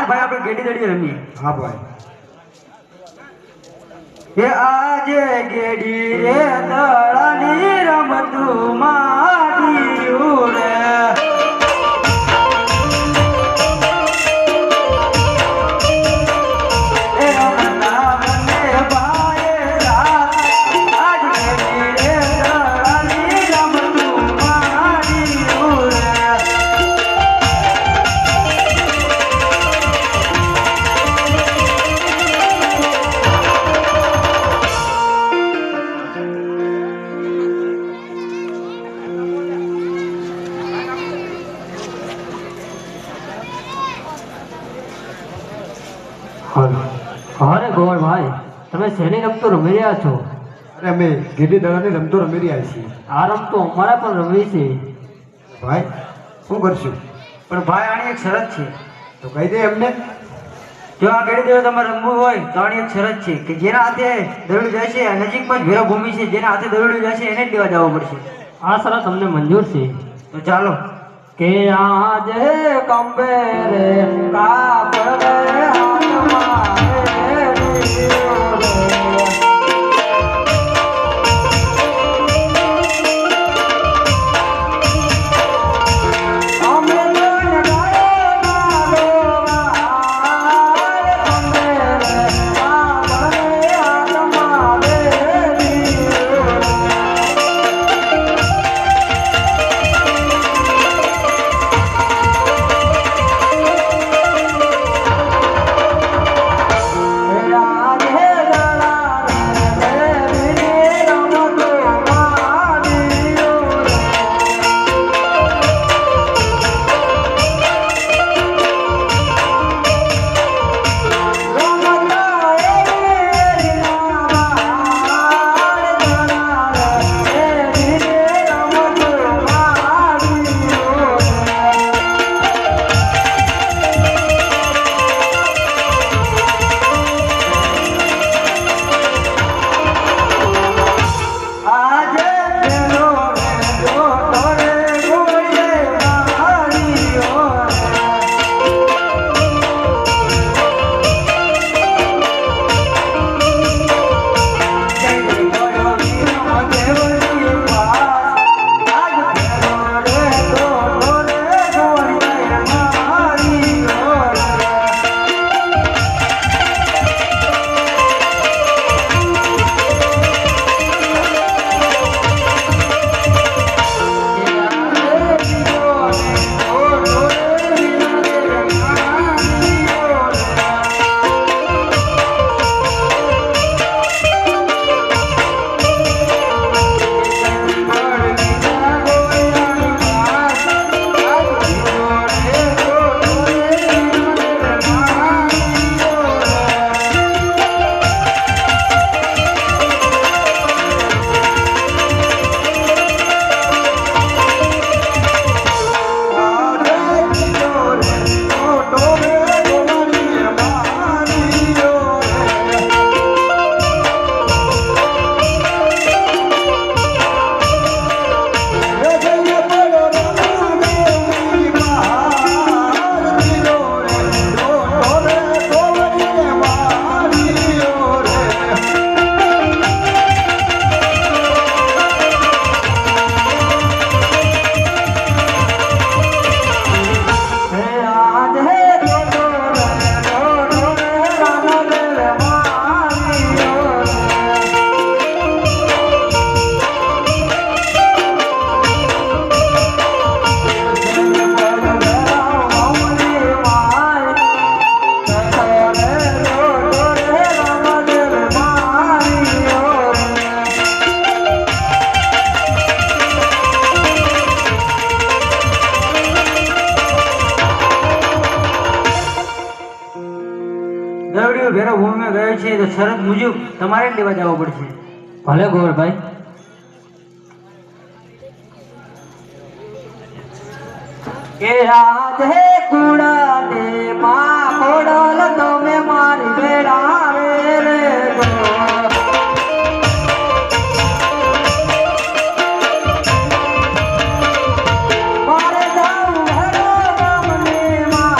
ભાઈ આપણે ગેડી દડી રમીએ. હા ભાઈ. એ આજે ગેડી રે દળની રમતું માડ્યું રે. અરે ગોળ ભાઈ, તમે શેની રમતો રમી રહ્યા છો? અરે અમે ગીડી દડાની રમતો રમી રહ્યા છીએ. આ રમતો અમારે પણ રમવી છે. ભાઈ શું કરશું? પણ ભાઈ આની એક શરત છે. તો કહી દે એમને. જો આ ગેડી દડો તમારે રમવું હોય તો આની એક શરત છે કે જેના હાથે દડું જશે નજીકમાં જ વેરા ભૂમિ છે, જેના હાથે દડું જશે એને જ દેવા જવું પડશે. આ શરત અમને મંજૂર છે. તો ચાલો. કે આજે કંબે રે કાપડે હાથમાં દવડીઓ ભેરો ભૂમિમાં ગયો છે તો શરત મુજબ તમારે જ લેવા જવું પડશે. ભલે ગોળભાઈ. કે આજે કુડાને માં કોડલ તમે મારી બેડા રે ગો. મારે જાઉં ભેરો ગામને માં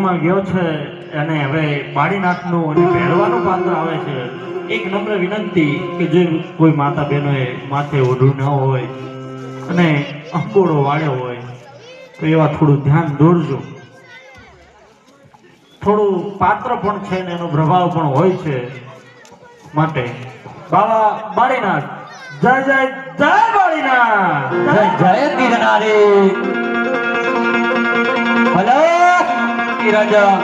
રણમાં ગયો છે અને હવે બાળીનાથનું અને પહેરવાનું પાત્ર આવે છે. એક નમ્ર વિનંતી કે જે કોઈ માતા બહેનોએ માથે ઓઢું ન હોય અને અંકોડો વાળ્યો હોય તો એવા થોડું ધ્યાન દોરજો. થોડું પાત્ર પણ છે ને એનો પ્રભાવ પણ હોય છે. માટે બાબા બાળીનાથ જય જય જય બાળીનાથ જય જય ગિરનારી. હલો રાજા.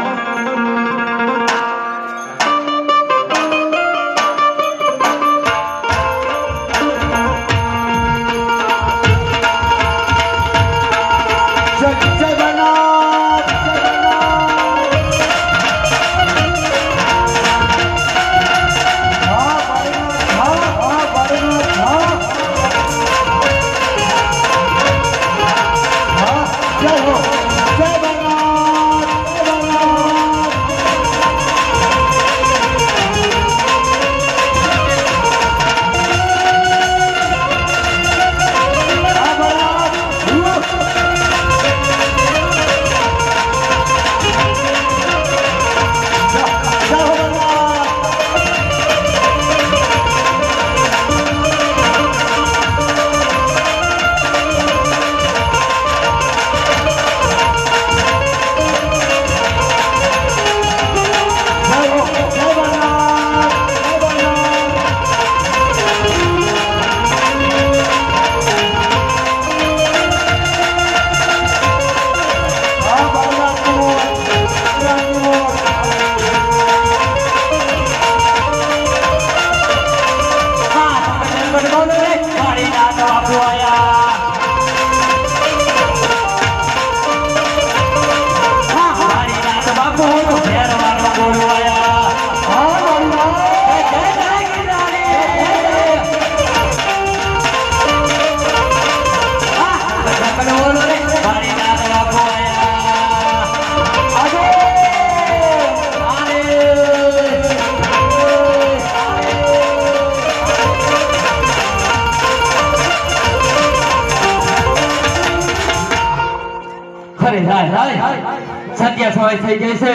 સંધ્યા સવાય થઈ ગઈ છે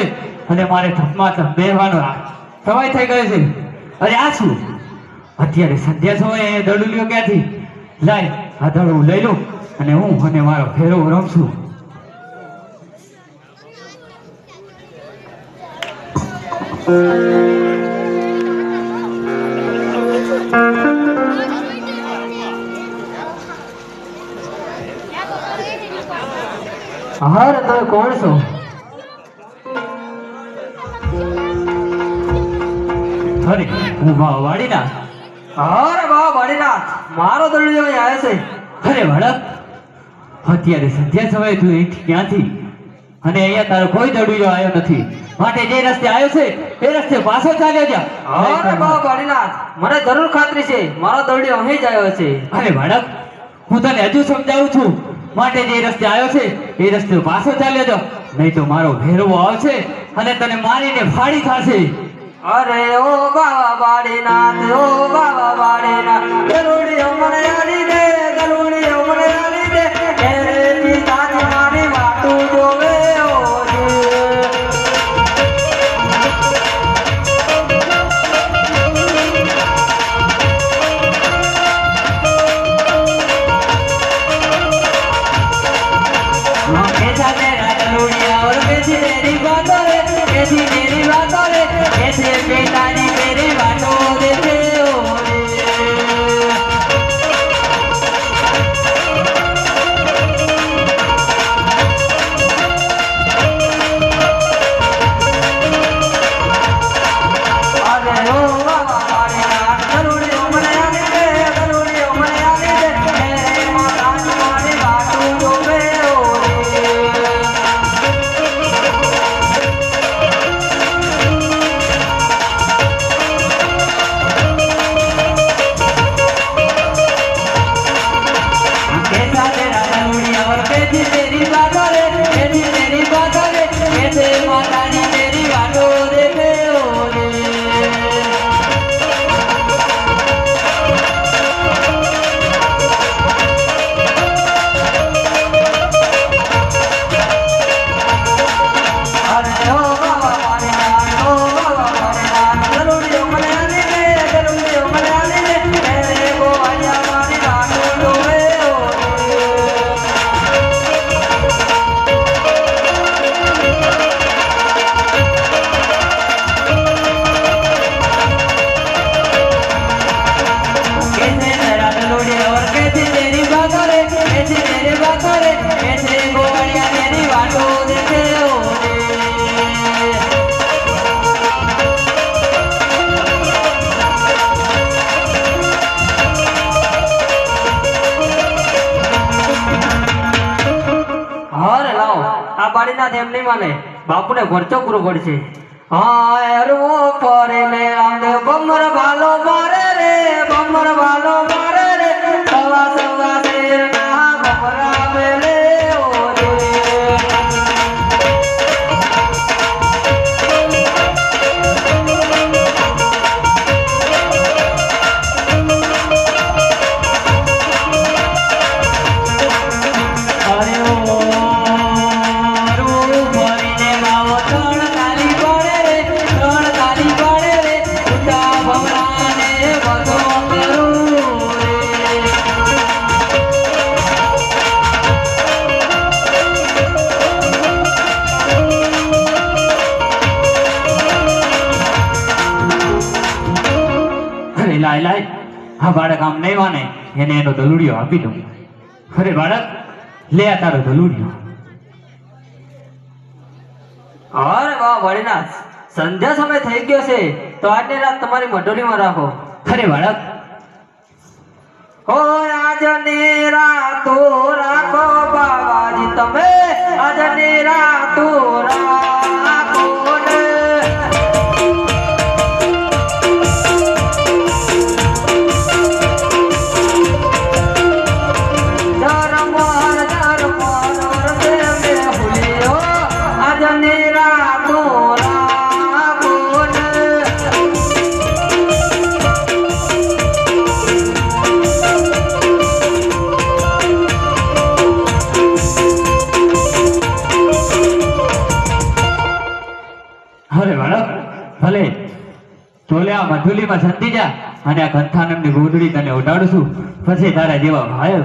અને મારે ધમમાં બેહવાનો સવાય થઈ ગયો છે. અરે આ શું અત્યારે સંધ્યા સવાય દડુલ્યો ક્યાંથી લાય આ દડું લઈ લઉં અને હું અને મારો ફેરો રમશું. હા રે તમે કોણ છો? અરે હું વાડીનાથ. અરે બાબા બાળીનાથ, મારો દળિયો અહીં આવ્યો છે. અરે વડક અત્યારે સંધ્યા સમયે તું અહીંથી ક્યાંથી અને અહીંયા તારો કોઈ દડુયો આવ્યો નથી. માટે જે રસ્તે આવ્યો છે એ રસ્તે પાછો ચાલ્યો જા. અરે બાબા બાળીનાથ, મને જરૂર ખાતરી છે મારો દળિયો અહીં જ આવ્યો છે. અરે વડક હું તને હજુ સમજાવું છું. માટે જે રસ્તે આવ્યો છે એ રસ્તે પાછો ચાલ્યો જાઓ, નહીં તો મારો ભેરવો આવશે અને તને મારીને ફાડી ખાશે. અરે ઓ બાબા બાળીનાથ, ઓ બાબા બાળીનાથ, ગરુડિયો મને આલી દે, ગરુડિયો મને આલી દે, ઘેરે પિતાજી મારી વાટું જોવે ઓજી. कैसा तेरा गरुड़िया और कैसी तेरी बातों रे, कैसी तेरी बातों रे, कैसे बेटानी तेरी बातों देते हो रे. અરે ઓ બાબા બાળીનાથ, ગરુડિયો મને આલી દે, ગરુડિયો મને આલી દે, ઘેરે પિતાજી મારી વાટું જોવે ઓજી. નહીં માને બાપુને ખર્ચો પૂરો પડશે હા એરવો પરે ને રામદેવ બમર ભાલો મારે રે બમર ભાલો મારે રે સવા સવા શેર ના બમરા મેલે ઓરે અરે ઓ રૂ ભરીને માવો ત્રણ તાલી પડે રે ત્રણ તાલી પડે રે ઉતા ભવરાને બધો કરું રે અરે લાય લાય હા બાળક આમ નહીં માને એને એનો દલુડિયો આપી દઉં અરે બાળક લે આ તારો દલુડિયો અરે વાહ વળીનાથ સંધ્યા સમય થઈ ગયો છે તો આજની રાત તમારી મઢોલીમાં રાખો અરે બાળક ઓ આજની રાતો રાખો બાબાજી તમે આજની રાતો રાખો ને ધર્મર રસે મે ભૂલ્યો આજની રાતો રાખો ને અરે બાળક ભલે ચોલે આ મધુલીમાં સંતી જા અને આ કંથાનમની ગોદડી તને ઉડાડશું પછી તારા જેવા ભાઈ